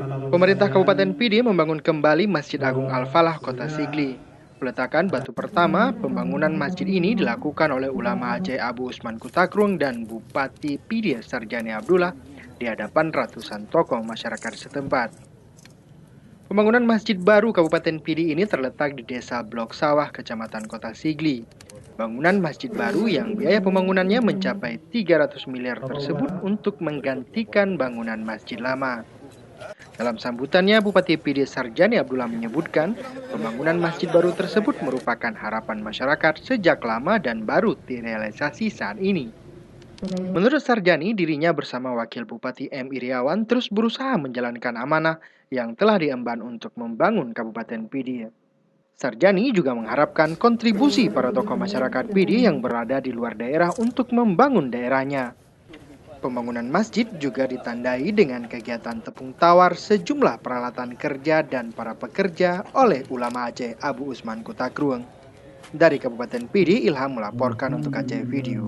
Pemerintah Kabupaten Pidi membangun kembali Masjid Agung Al-Falah Kota Sigli. Peletakan batu pertama pembangunan masjid ini dilakukan oleh ulama Aceh Abu Usman Kutakrung dan Bupati Pidi Sarjani Abdullah di hadapan ratusan tokoh masyarakat setempat. Pembangunan masjid baru Kabupaten Pidi ini terletak di Desa Blok Sawah, Kecamatan Kota Sigli. Bangunan masjid baru yang biaya pembangunannya mencapai 300 miliar tersebut untuk menggantikan bangunan masjid lama. Dalam sambutannya, Bupati Pidi Sarjani Abdullah menyebutkan pembangunan masjid baru tersebut merupakan harapan masyarakat sejak lama dan baru direalisasi saat ini. Menurut Sarjani, dirinya bersama Wakil Bupati M. Iriawan terus berusaha menjalankan amanah yang telah diemban untuk membangun Kabupaten Pidi. Sarjani juga mengharapkan kontribusi para tokoh masyarakat Pidi yang berada di luar daerah untuk membangun daerahnya. Pembangunan masjid juga ditandai dengan kegiatan tepung tawar sejumlah peralatan kerja dan para pekerja oleh ulama Aceh Abu Usman Kutakrung. Dari Kabupaten Pidi, Ilham melaporkan untuk Aceh Video.